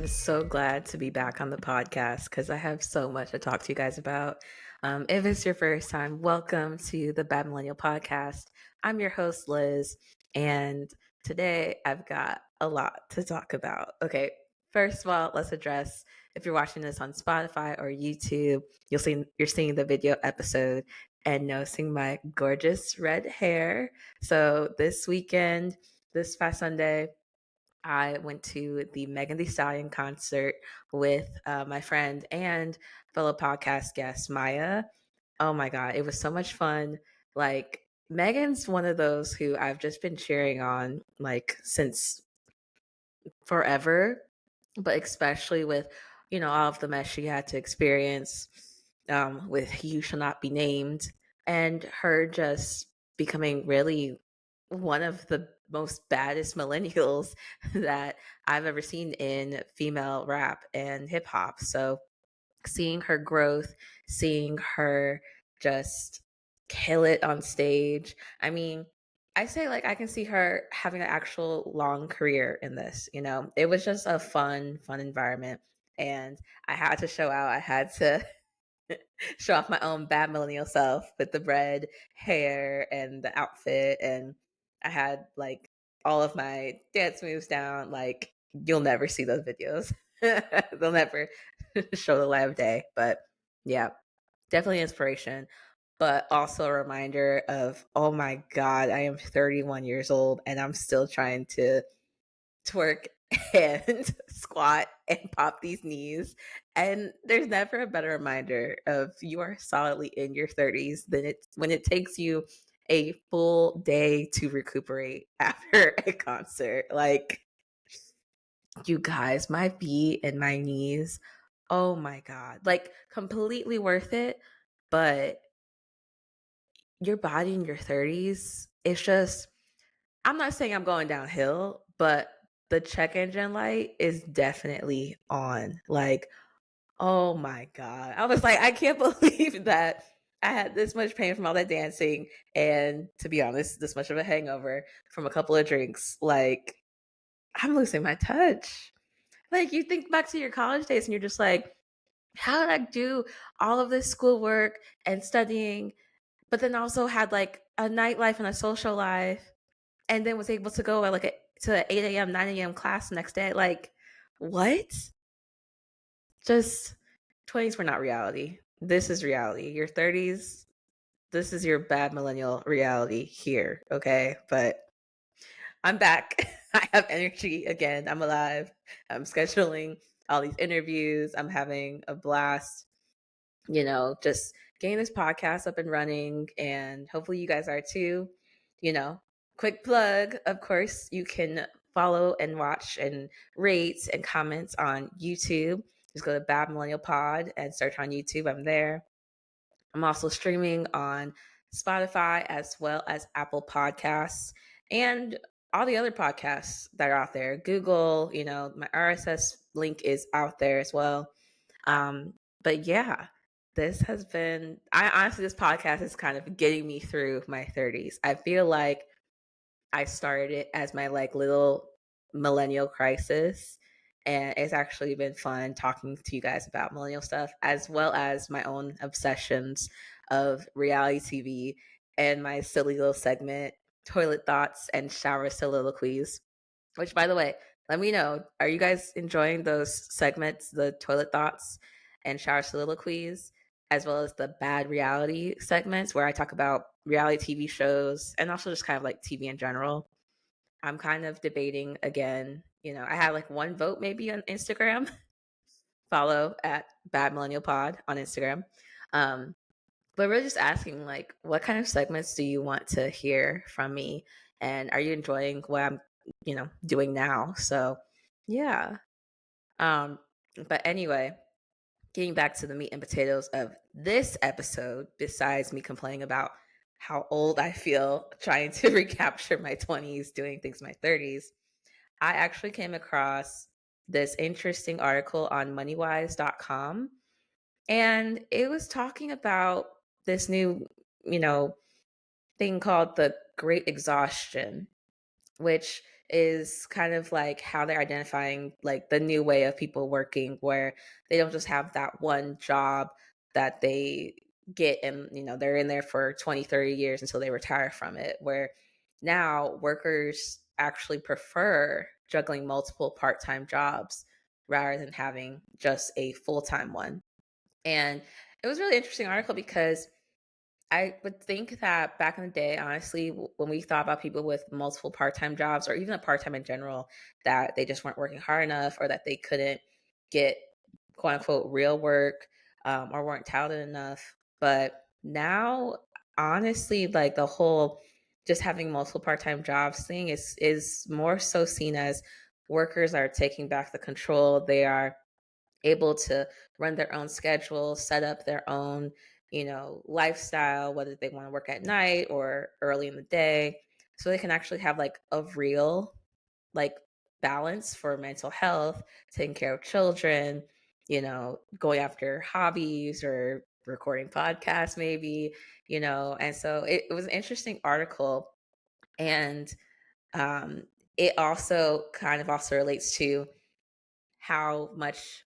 so glad to be back on the podcast because I have so much to talk to you guys about. If it's your first time, welcome to the Bad Millennial Podcast. I'm your host, Liz, and today I've got a lot to talk about. Okay, first of all, let's address if you're watching this on Spotify or YouTube, you're seeing the video episode and noticing my gorgeous red hair. So this past Sunday, I went to the Megan Thee Stallion concert with my friend and fellow podcast guest Maya. Oh my god, it was so much fun. Like Megan's one of those who I've just been cheering on like since forever, but especially with all of the mess she had to experience with You Shall Not Be Named, and her just becoming really one of the most baddest millennials that I've ever seen in female rap and hip hop. So seeing her growth, seeing her just kill it on stage. I mean, I say like I can see her having an actual long career in this, It was just a fun environment. And I had to show out. I had to show off my own bad millennial self with the red hair and the outfit. And I had like all of my dance moves down. Like you'll never see those videos. They'll never show the light of day. But yeah, definitely inspiration. But also a reminder of, oh my God, I am 31 years old and I'm still trying to twerk and squat and pop these knees. And there's never a better reminder of you are solidly in your 30s than when it takes you a full day to recuperate after a concert. Like, you guys, my feet and my knees, oh my God, like completely worth it. But your body in your 30s, it's just, I'm not saying I'm going downhill, but the check engine light is definitely on. Like, oh my God. I was like, I can't believe that I had this much pain from all that dancing. And to be honest, this much of a hangover from a couple of drinks. Like, I'm losing my touch. Like, you think back to your college days and you're just like, how did I do all of this schoolwork and studying, but then also had like a nightlife and a social life, and then was able to go at to 8 a.m., 9 a.m. class the next day. Like, what? Just 20s were not reality. This is reality. Your 30s, this is your bad millennial reality here. Okay. But I'm back. I have energy again. I'm alive. I'm scheduling all these interviews. I'm having a blast, just getting this podcast up and running. And hopefully you guys are too. You know, quick plug, of course, you can follow and watch and rate and comment on YouTube. Just go to Bad Millennial Pod and search on YouTube. I'm there. I'm also streaming on Spotify as well as Apple Podcasts and all the other podcasts that are out there. Google, my RSS link is out there as well. But yeah, this has been, I honestly, this podcast is kind of getting me through my 30s. I feel like I started it as my like little millennial crisis. And it's actually been fun talking to you guys about millennial stuff, as well as my own obsessions of reality TV and my silly little segment, Toilet Thoughts and Shower Soliloquies. Which, by the way, let me know, are you guys enjoying those segments, the Toilet Thoughts and Shower Soliloquies, as well as the Bad Reality segments where I talk about reality TV shows and also just kind of like TV in general? I'm kind of debating again. I had like one vote maybe on Instagram. Follow at Bad Millennial Pod on Instagram. Um, but we're just asking, like, what kind of segments do you want to hear from me? And are you enjoying what I'm, doing now? So, yeah. Um, but anyway, getting back to the meat and potatoes of this episode, besides me complaining about how old I feel trying to recapture my 20s, doing things in my 30s, I actually came across this interesting article on moneywise.com, and it was talking about this new, you know, thing called the Great Exhaustion, which is kind of like how they're identifying like the new way of people working, where they don't just have that one job that they get and they're in there for 20, 30 years until they retire from it, where now workers actually prefer juggling multiple part-time jobs rather than having just a full-time one. And it was a really interesting article because I would think that back in the day, honestly, when we thought about people with multiple part-time jobs or even a part-time in general, that they just weren't working hard enough or that they couldn't get quote unquote real work, or weren't talented enough. But now, honestly, like the whole just having multiple part-time jobs thing is more so seen as workers are taking back the control. They are able to run their own schedule, set up their own, lifestyle, whether they want to work at night or early in the day. So they can actually have like a real like balance for mental health, taking care of children, going after hobbies or recording podcasts maybe, and so it was an interesting article. And um it also kind of also relates to how much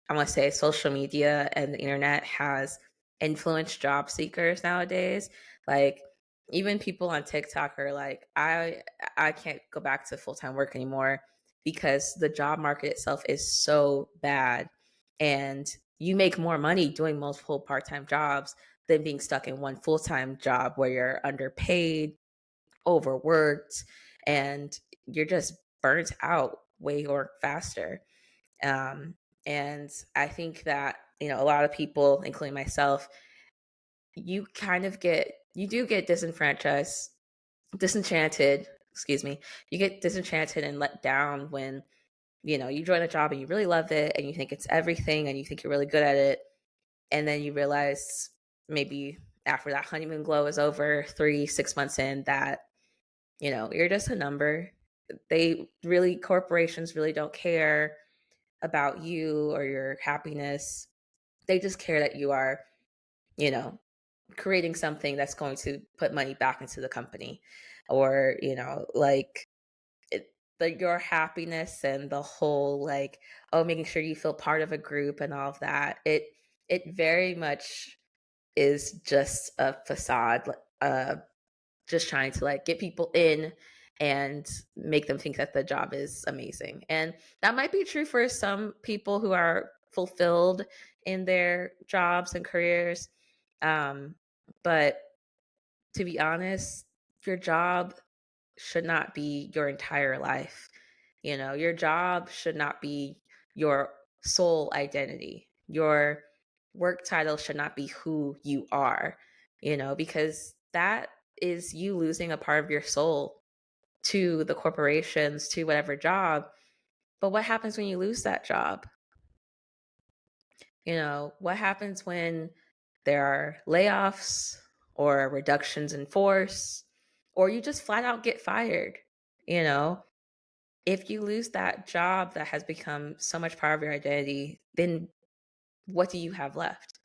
I want to say social media and the internet has influenced job seekers nowadays. Like even people on TikTok are like, I can't go back to full time work anymore because the job market itself is so bad, and you make more money doing multiple part time jobs than being stuck in one full time job where you're underpaid, overworked, and you're just burnt out way more faster. Um, and I think that, a lot of people, including myself, you do get disenchanted, excuse me, you get disenchanted and let down when, you join a job and you really love it and you think it's everything and you think you're really good at it. And then you realize maybe after that honeymoon glow is over 3, 6 months in that, you're just a number. Corporations really don't care about you or your happiness. They just care that you are, you know, creating something that's going to put money back into the company, or, like your happiness and the whole like, oh, making sure you feel part of a group and all of that. It very much is just a facade, uh just trying to like get people in and make them think that the job is amazing. And that might be true for some people who are fulfilled in their jobs and careers. Um, but to be honest, your job should not be your entire life. Your job should not be your sole identity. Your work title should not be who you are, because that is you losing a part of your soul to the corporations, to whatever job. But what happens when you lose that job? What happens when there are layoffs or reductions in force, or you just flat out get fired? You know, if you lose that job that has become so much part of your identity, then what do you have left?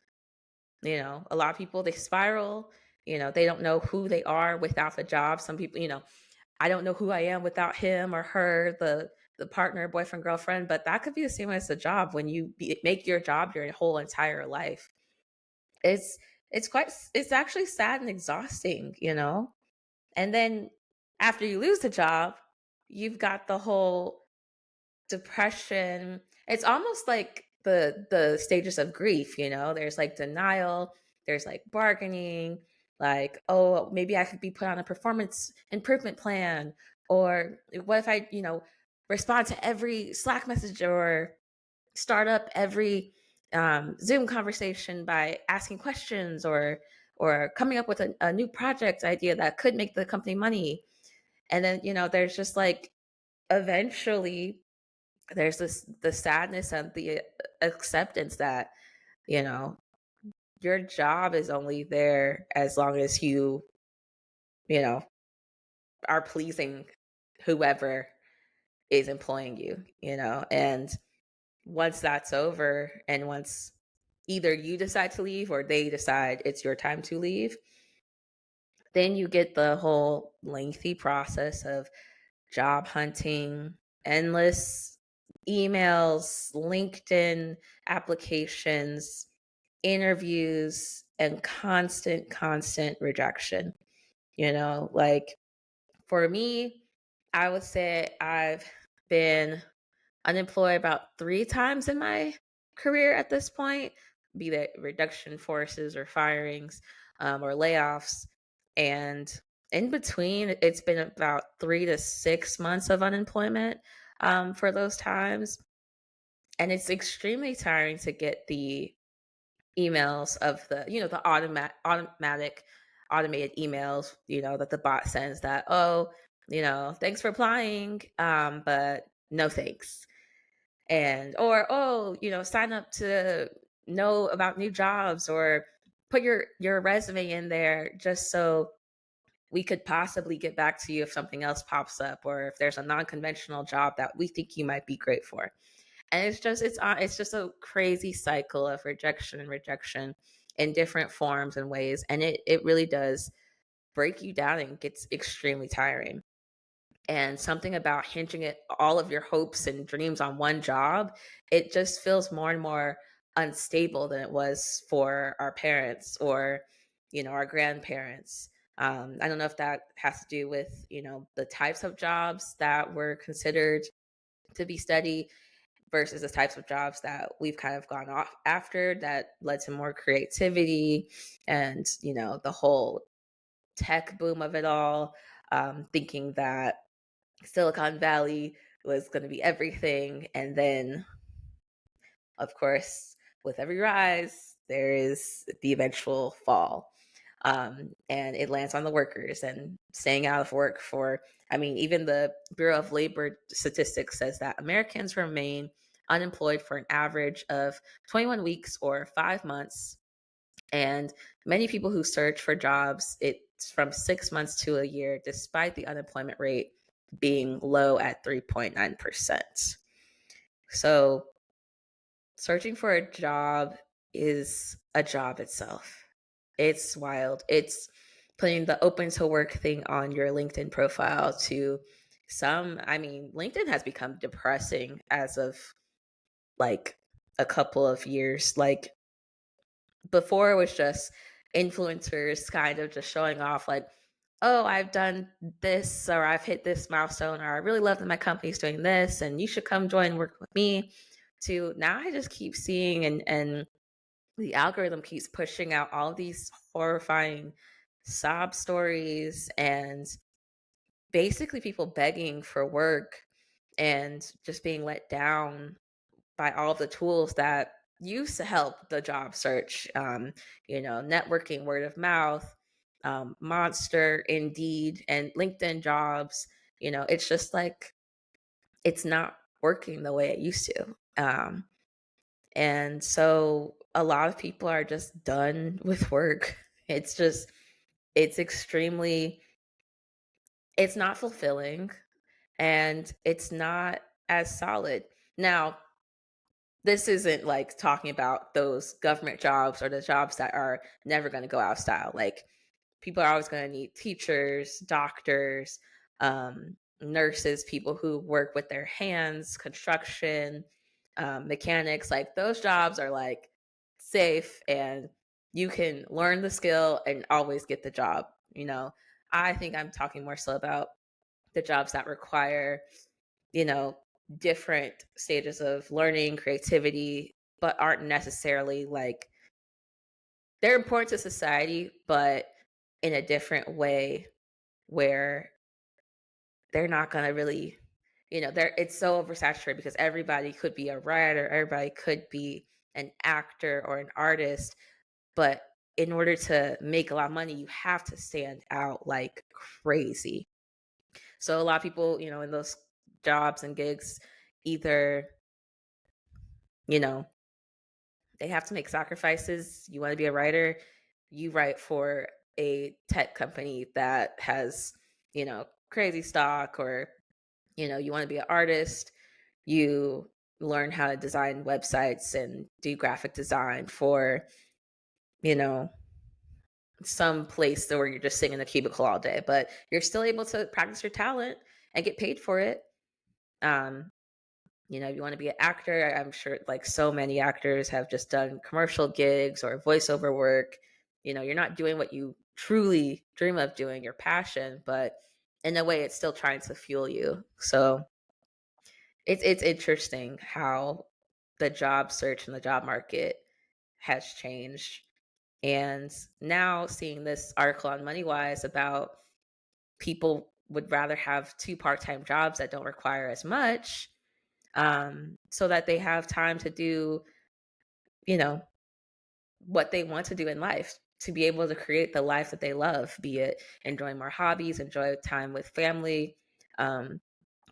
A lot of people, they spiral, they don't know who they are without the job. Some people, I don't know who I am without him or her, the partner, boyfriend, girlfriend. But that could be the same as the job. When you make your job your whole entire life, it's it's actually sad and exhausting, And then after you lose the job, you've got the whole depression. It's almost like the stages of grief, There's like denial, there's like bargaining, like, oh, maybe I could be put on a performance improvement plan, or what if I, respond to every Slack message or start up every Zoom conversation by asking questions, or coming up with a new project idea that could make the company money. And then, there's just like eventually there's the sadness and the acceptance that you know your job is only there as long as you know are pleasing whoever is employing you, and once that's over, and once either you decide to leave or they decide it's your time to leave, then you get the whole lengthy process of job hunting, endless emails, LinkedIn applications, interviews, and constant rejection. Like for me, I would say I've been unemployed about 3 times in my career at this point, be that reduction forces or firings, or layoffs. And in between, it's been about 3 to 6 months of unemployment, for those times. And it's extremely tiring to get the emails of the automatic automated emails, that the bot sends that, oh, thanks for applying, but no thanks. And or, oh, sign up to know about new jobs, or put your resume in there just so we could possibly get back to you if something else pops up, or if there's a non-conventional job that we think you might be great for. And it's just a crazy cycle of rejection in different forms and ways, and it really does break you down and gets extremely tiring. And something about hinging all of your hopes and dreams on one job, it just feels more and more unstable than it was for our parents, or our grandparents. I don't know if that has to do with the types of jobs that were considered to be steady versus the types of jobs that we've kind of gone off after, that led to more creativity and the whole tech boom of it all, thinking that Silicon Valley was going to be everything. And then, of course, with every rise, there is the eventual fall. And it lands on the workers and staying out of work for, I mean, even the Bureau of Labor Statistics says that Americans remain unemployed for an average of 21 weeks or 5 months. And many people who search for jobs, it's from 6 months to a year, despite the unemployment rate being low at 3.9%. So, searching for a job is a job itself. It's wild. It's putting the open to work thing on your LinkedIn profile to some, I mean, LinkedIn has become depressing as of like a couple of years. Like before, it was just influencers kind of just showing off, like, oh, I've done this, or I've hit this milestone, or I really love that my company's doing this and you should come join and work with me. To now I just keep seeing, and the algorithm keeps pushing out all these horrifying sob stories, and basically people begging for work and just being let down by all the tools that used to help the job search, networking, word of mouth, Monster, Indeed, and LinkedIn jobs. It's just like it's not working the way it used to. And so a lot of people are just done with work. It's extremely, it's not fulfilling, and it's not as solid. Now, this isn't like talking about those government jobs or the jobs that are never going to go out of style. Like people are always going to need teachers, doctors, nurses, people who work with their hands, construction, mechanics. Like those jobs are like safe, and you can learn the skill and always get the job. I think I'm talking more so about the jobs that require, you know, different stages of learning, creativity, but aren't necessarily like, they're important to society, but in a different way, where they're not going to really, they're it's so oversaturated because everybody could be a writer, everybody could be an actor or an artist, but in order to make a lot of money, you have to stand out like crazy. So a lot of people, in those jobs and gigs, either, you know, they have to make sacrifices. You want to be a writer, you write for a tech company that has, crazy stock, or, you want to be an artist, you learn how to design websites and do graphic design for, you know, some place where you're just sitting in a cubicle all day, but you're still able to practice your talent and get paid for it. Um, if you want to be an actor, I'm sure like so many actors have just done commercial gigs or voiceover work. You're not doing what you truly dream of doing, your passion, but in a way it's still trying to fuel you. So it's interesting how the job search and the job market has changed. And now seeing this article on MoneyWise about people would rather have two part-time jobs that don't require as much, so that they have time to do, you know, what they want to do in life, to be able to create the life that they love, be it enjoying more hobbies, enjoy time with family, um,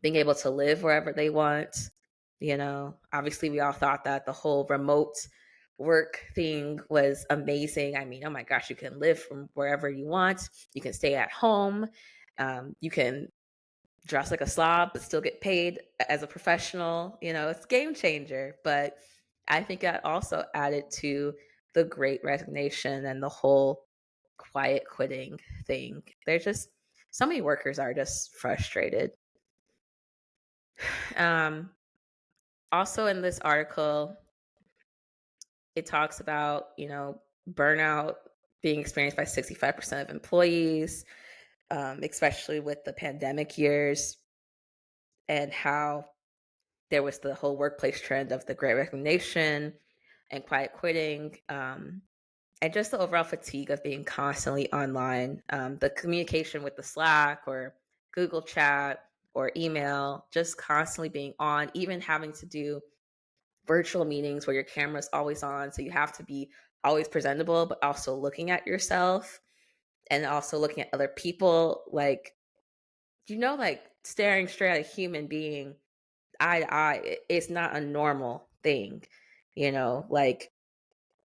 being able to live wherever they want. Obviously, we all thought that the whole remote work thing was amazing. I mean, oh my gosh, you can live from wherever you want, you can stay at home, you can dress like a slob but still get paid as a professional. It's a game changer. But I think that also added to the great resignation and the whole quiet quitting thing. There's just so many workers are just frustrated. um Also in this article, it talks about burnout being experienced by 65% of employees, especially with the pandemic years, and how there was the whole workplace trend of the great resignation and quiet quitting, and just the overall fatigue of being constantly online. The communication with the Slack or Google Chat or email, just constantly being on, even having to do virtual meetings where your camera's always on. So you have to be always presentable, but also looking at yourself and also looking at other people. Like, like staring straight at a human being eye to eye, it's not a normal thing. Like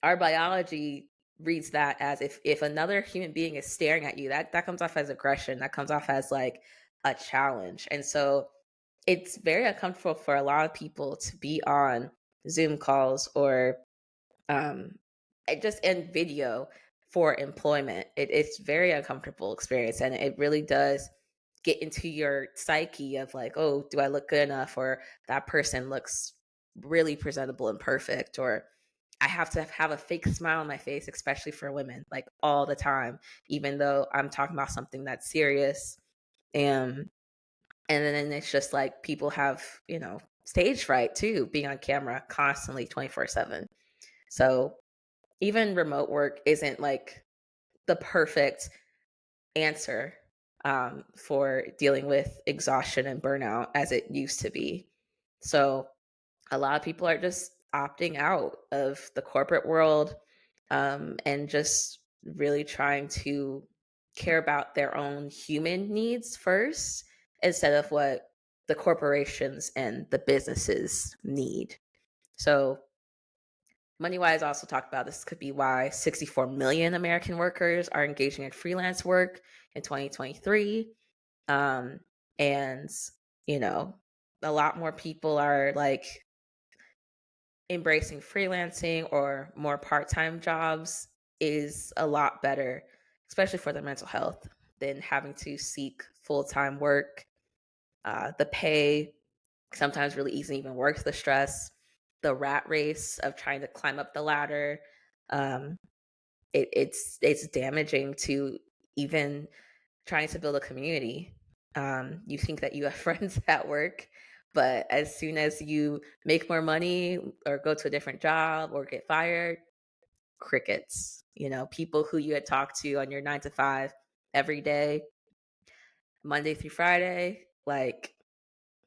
our biology reads that as if another human being is staring at you, that comes off as aggression, that comes off as like a challenge. And so it's very uncomfortable for a lot of people to be on Zoom calls or just in video for employment. It's very uncomfortable experience, and it really does get into your psyche of like, oh, do I look good enough, or that person looks really presentable and perfect, or I have to have a fake smile on my face, especially for women, like all the time, even though I'm talking about something that's serious. And then it's just like people have, stage fright too, being on camera constantly 24/7. So even remote work isn't like the perfect answer, for dealing with exhaustion and burnout as it used to be. So a lot of people are just opting out of the corporate world, and just really trying to care about their own human needs first instead of what the corporations and the businesses need. So MoneyWise also talked about this could be why 64 million American workers are engaging in freelance work in 2023. And, you know, a lot more people are like embracing freelancing or more part-time jobs is a lot better, especially for their mental health, than having to seek full-time work. The pay sometimes really isn't even worth the stress. The rat race of trying to climb up the ladder, um, it's damaging to even trying to build a community. You think that you have friends at work, but as soon as you make more money or go to a different job or get fired, crickets. People who you had talked to on your 9 to 5 every day, Monday through Friday, like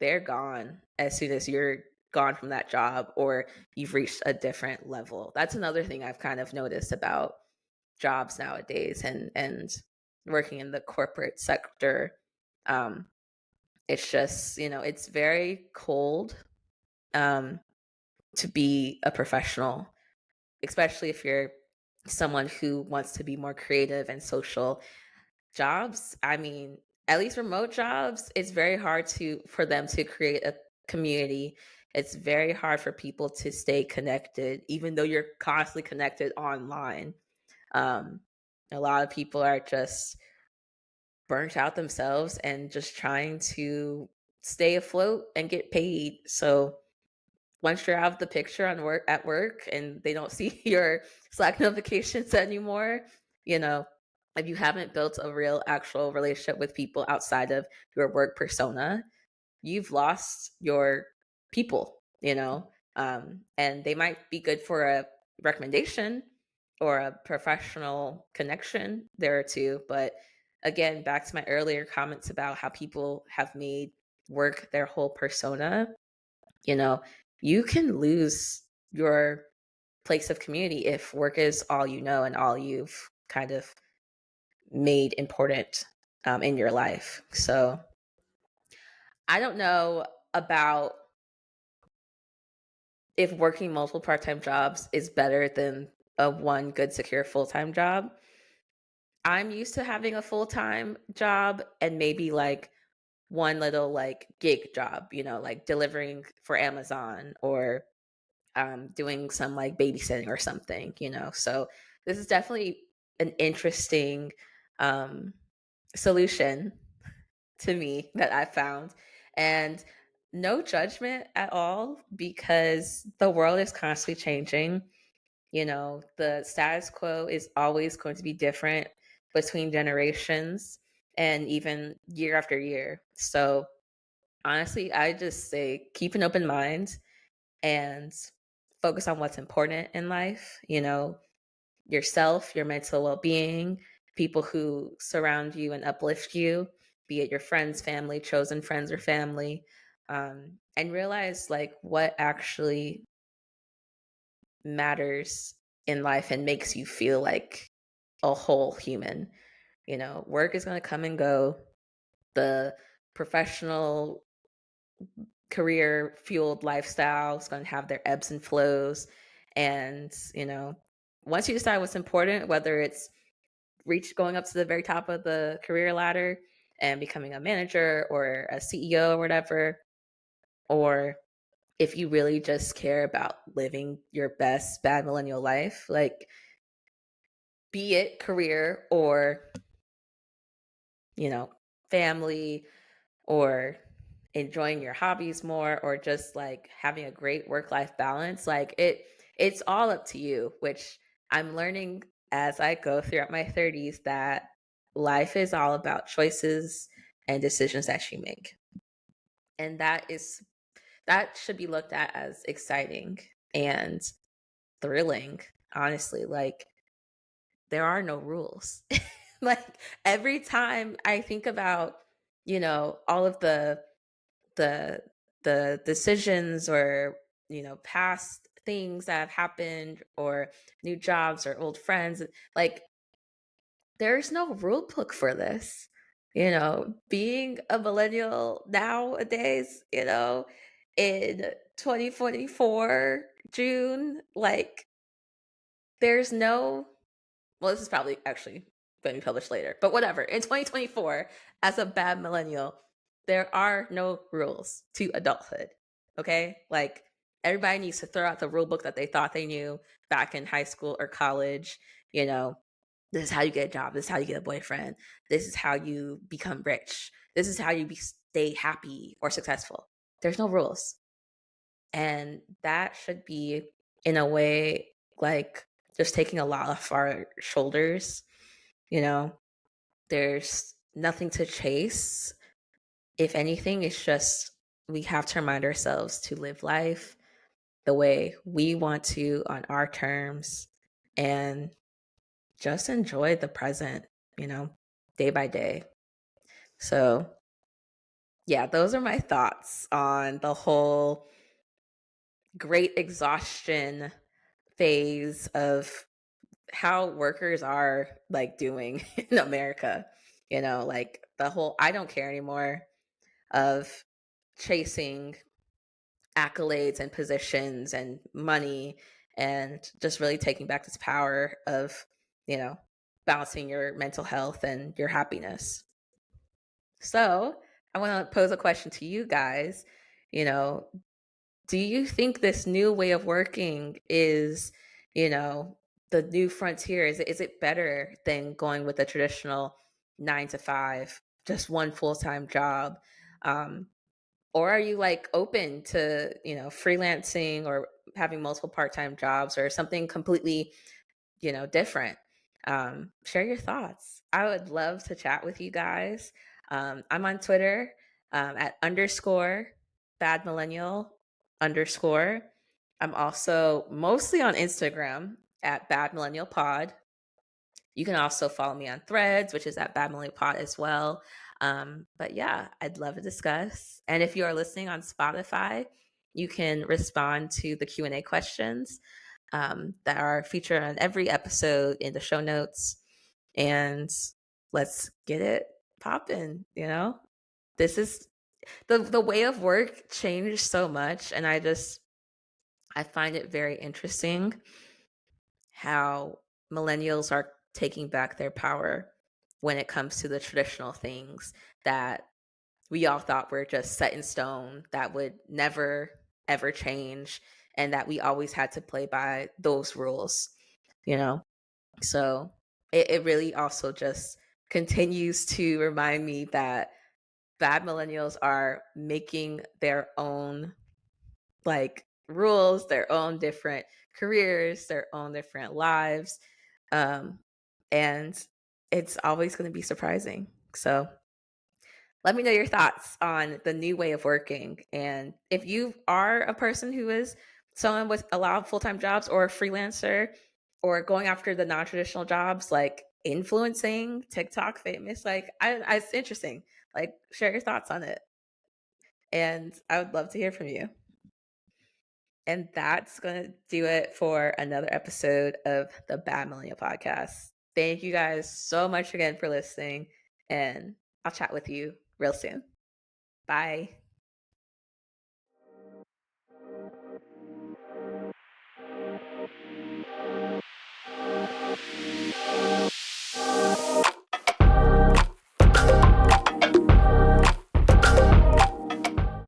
they're gone as soon as you're gone from that job or you've reached a different level. That's another thing I've kind of noticed about jobs nowadays, and working in the corporate sector. um it's just, it's very cold, um to be a professional, especially if you're someone who wants to be more creative and social. Jobs, I mean, at least remote jobs, it's very hard for them to create a community. It's very hard for people to stay connected even though you're constantly connected online. um a lot of people are just burnt out themselves and just trying to stay afloat and get paid. So once you're out of the picture on work at work and they don't see your Slack notifications anymore, you know, if you haven't built a real actual relationship with people outside of your work persona, you've lost your people, and they might be good for a recommendation or a professional connection there or two. But again, back to my earlier comments about how people have made work their whole persona, you know, you can lose your place of community if work is all you know and all you've kind of made important in your life. So I don't know about if working multiple part-time jobs is better than a one good secure full-time job. I'm used to having a full-time job and maybe like one little like gig job, like delivering for Amazon or doing some like babysitting or something, So this is definitely an interesting um, solution to me that I found. And no judgment at all because the world is constantly changing. The status quo is always going to be different between generations and even year after year. So honestly, I just say keep an open mind and focus on what's important in life, yourself, your mental well being, people who surround you and uplift you, be it your friends, family, chosen friends, or family, and realize like what actually matters in life and makes you feel like a whole human. Work is going to come and go. The professional career fueled lifestyle is going to have their ebbs and flows. And, once you decide what's important, whether it's going up to the very top of the career ladder and becoming a manager or a CEO or whatever, or if you really just care about living your best bad millennial life, like be it career or, family or enjoying your hobbies more or just like having a great work-life balance, like it's all up to you, which I'm learning as I go throughout my 30s that life is all about choices and decisions that you make. And that should be looked at as exciting and thrilling, honestly. Like there are no rules. Like every time I think about, all of the the decisions or past things that have happened or new jobs or old friends, like there's no rule book for this. Being a millennial nowadays, in 2024 June, like there's no, well, this is probably actually going to be published later, but whatever. In 2024, as a bad millennial, there are no rules to adulthood. Okay? Like everybody needs to throw out the rule book that they thought they knew back in high school or college. This is how you get a job. This is how you get a boyfriend. This is how you become rich. This is how you stay happy or successful. There's no rules. And that should be, in a way, like just taking a lot off our shoulders. There's nothing to chase. If anything, it's just we have to remind ourselves to live life the way we want to on our terms and just enjoy the present, day by day. So, yeah, those are my thoughts on the whole great exhaustion phase of how workers are like doing in America. Like the whole I don't care anymore of chasing accolades and positions and money and just really taking back this power of, you know, balancing your mental health and your happiness. So I want to pose a question to you guys. You know, do you think this new way of working is, you know, the new frontier? Is it better than going with the traditional 9 to 5, just one full-time job? Um, or are you like open to, freelancing or having multiple part-time jobs or something completely, different? Share your thoughts. I would love to chat with you guys. I'm on Twitter at underscore bad millennial underscore. I'm also mostly on Instagram at bad millennial pod. You can also follow me on Threads, which is at Bad Millennial Pod as well. But yeah, I'd love to discuss. And if you are listening on Spotify, you can respond to the Q&A questions that are featured on every episode in the show notes. And let's get it popping. This is the way of work changed so much, and I find it very interesting how millennials are taking back their power when it comes to the traditional things that we all thought were just set in stone, that would never ever change, and that we always had to play by those rules, you know? So it really also just continues to remind me that bad millennials are making their own like rules, their own different careers, their own different lives. Um, and it's always going to be surprising. So let me know your thoughts on the new way of working. And if you are a person who is someone with a lot of full time jobs or a freelancer or going after the non traditional jobs like influencing, TikTok famous, it's interesting. Like, share your thoughts on it. And I would love to hear from you. And that's going to do it for another episode of the Bad Millennial Podcast. Thank you guys so much again for listening, and I'll chat with you real soon. Bye.